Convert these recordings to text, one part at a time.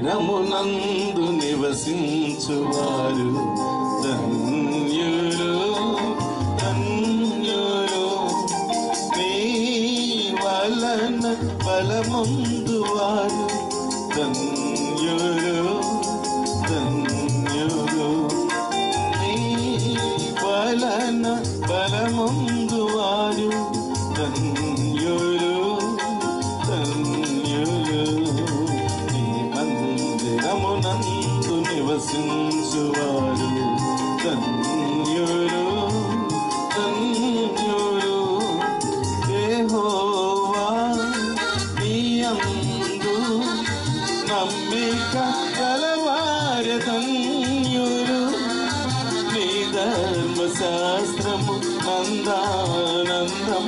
మందిరమునందు నివసించువారు ధన్యులు ధన్యులు. నీ వలన బలముందువారు ధన్యులు ధన్యులు. నీ వలన బలముందువారు ధన్యులు ధన్యులు. నీ మందిరమునందు నివసించువారు ధన్యులు ధన్యులు. యెహోవా నీయందు నమ్మిక గలవారు ధన్యులు. నీ ధర్మశాస్త్రము నందానందం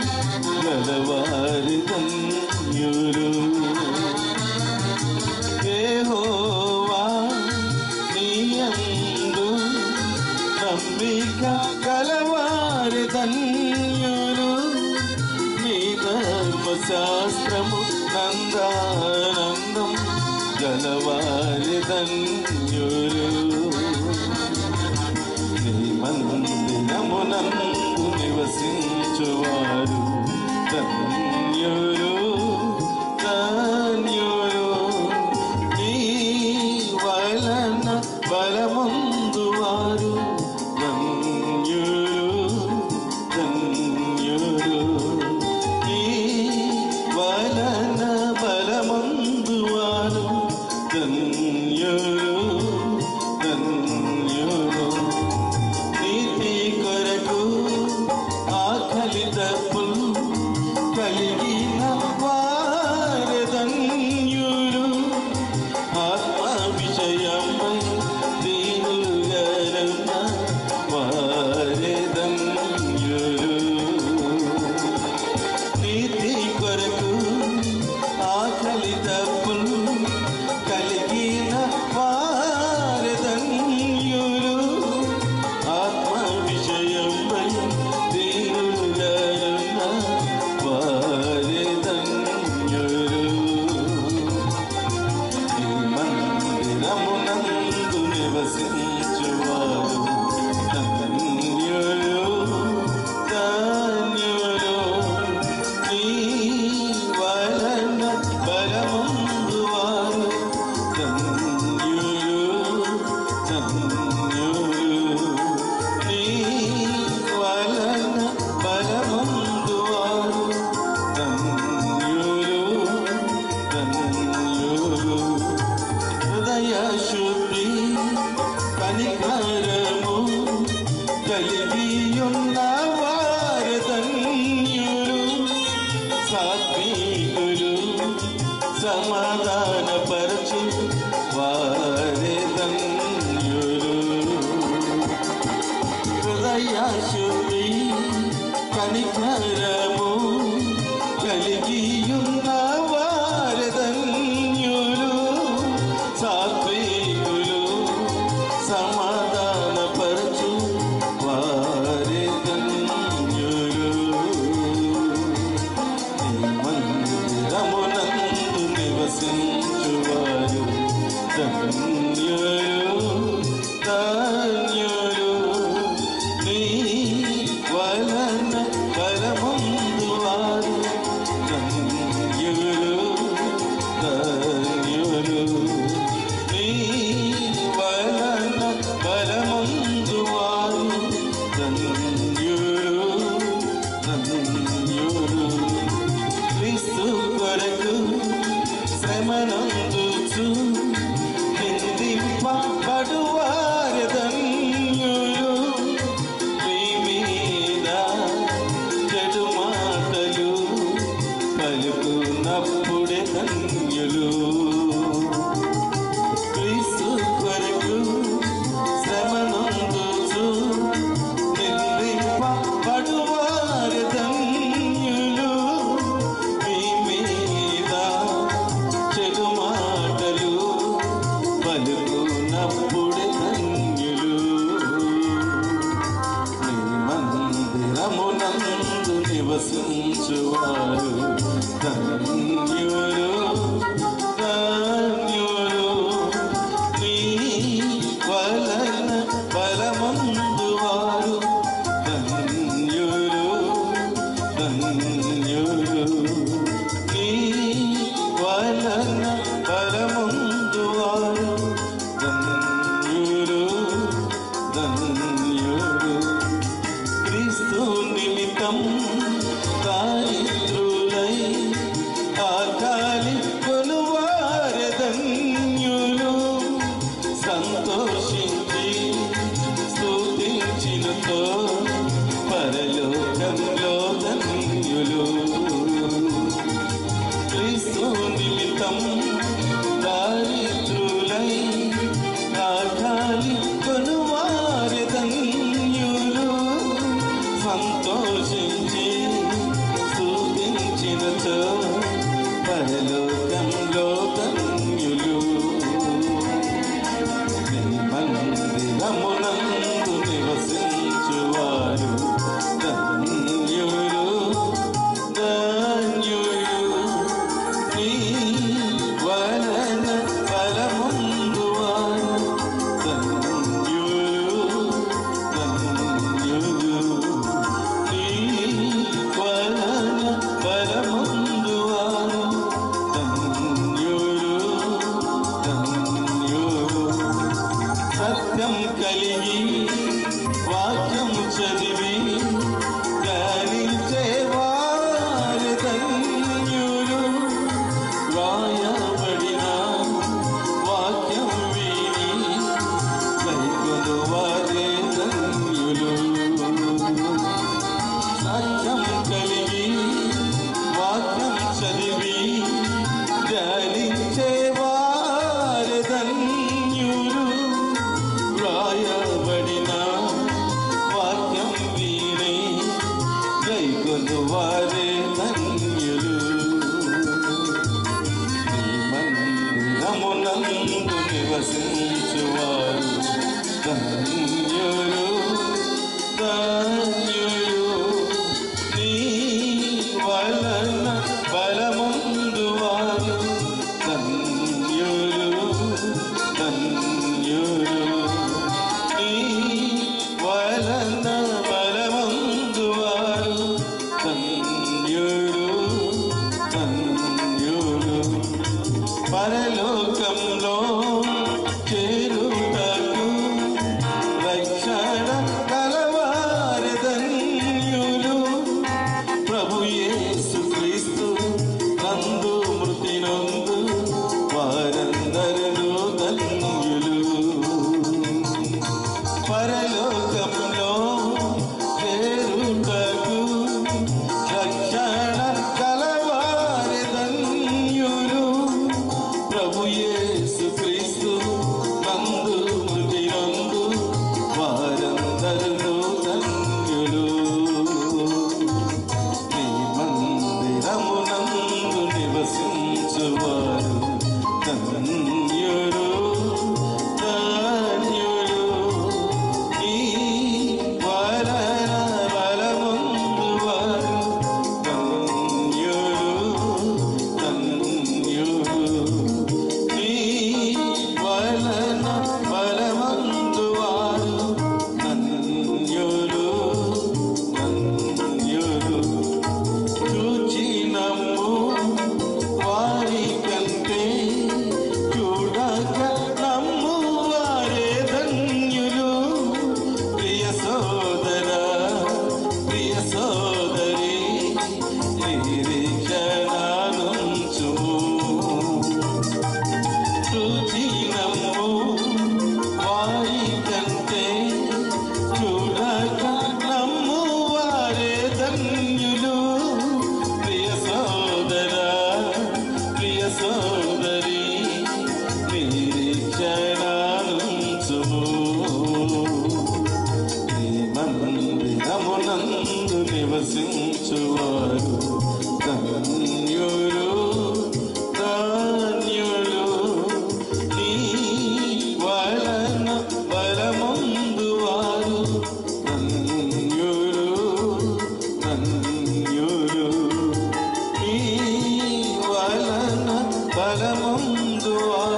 గలవారు ధన్యులు. యెహోవా నీయందు నమ్మిక గలవారు ధన్యులు. నీ ధర్మశాస్త్రము నందానందం గలవారు ధన్యులు. నీ మందిరమునందు నివసించువారు ధన్యులు ధన్యులు. నీ వలన బలముందువారు ధన్యులు ధన్యులు. నీ వలన బలముందువారు ధన్యులు ధన్యులు. నీతి కొరకు ఆకలి దప్పులు కలిగిన వారు ధన్యులు. ఆత్మ విషయమై దీనులరున్న వారు ధన్యులు. నీతి కొరకు ఆకలి దప్పులు కలిగిన వారు ధన్యులు. ఆత్మ విషయమై దీనులరున్న వారు ధన్యులు. నీ మందిరమునందు నివసించువారు ధన్యులు ధన్యులు. నీ వలన బలముందువారు ధన్యులు ధన్యులు. నీ వలన బలముందువారు ధన్యులు ధన్యులు. హృదయ శుద్ధి కనికరము కలిగియున్న వారు ధన్యులు. సాత్వికులు సమాధానపరచు వారు ధన్యులు. హృదయ శుద్ధి కనికరము కలిగియున్న వారు ధన్యులు. సాత్వికులు సమాధానపరచు వారు ధన్యులు. నీ మందిరమునందు నివసించువారు ధన్యులు ధన్యులు. నీ వలన బలముందువారు ధన్యులు ధన్యులు. నీ వలన బలముందువారు ధన్యులు ధన్యులు. క్రీస్తు కొరకు శ్రమనందుచు నిందింపబడువారు నిమిత్తం దారిద్రులై ఆగాలి కొనువారి ధన్యులు. సంతోషించి స్తుతించినచో పరలోకంలో ధన్యులు. నీ మందిరమునందు నివసించువారు ధన్యులు ధన్యులు. నీ వలన ఫలముందువారు ధన్యులు ధన్యులు. నీ వలన ఫలముందువారు ధన్యులు ధన్యులు. సత్యం కలిగి వాక్యము చదివి ధ్యానించేవారు ధన్యులు. రాయబడిన వాక్యం విని కైకొనువారే ధన్యులు. సత్యం కలిగి వాక్యం చదివి ధ్యానించేవారు ధన్యులు. రాయబడిన వాక్యం విని కైకొనువారే ధన్యులు. నీ మందిరమునందు నివసించువారు ధన్యులు ధన్యులు. నీ వలన బలముందువారు ధన్యులు ధన్యులు. నీ వలన బలముందువారు ధన్యులు ధన్యులు. పరలోకంలో చేరుటకు రక్షణ కలవారి ధన్యులు. ప్రభు యేసు క్రీస్తు నందు మృతి నందు వారందరూ ధన్యులు. పరలోకంలో చేరుటకు రక్షణ కలవారి ధన్యులు. ప్రభు యేసు క్రీస్తు నందు మృతి నందు వారందరూ ధన్యులు. నీ మందిరమునందు నివసించువారు ధన్యులు ధన్యులు. నీ వలన బలముందువారు ధన్యులు ధన్యులు. నీ వలన బలముందువారు ధన్యులు ధన్యులు. చూచి నమ్ము వారి కంటే చూడక నమ్మువారే ధన్యులు. ప్రియ సోదరా ప్రియ సోదరి నిరీక్షణానుంచుము. చూచి నమ్ము వారి కంటే చూడక నమ్మువారే ధన్యులు. ప్రియ సోదరా ప్రియ సోదరి నిరీక్షణానుంచుము. నీ మందిరమునందు నివసించువారు ధన్యులు ధన్యులు. నీ వలన బలముందువారు ధన్యులు ధన్యులు. నీ వలన బలముందువారు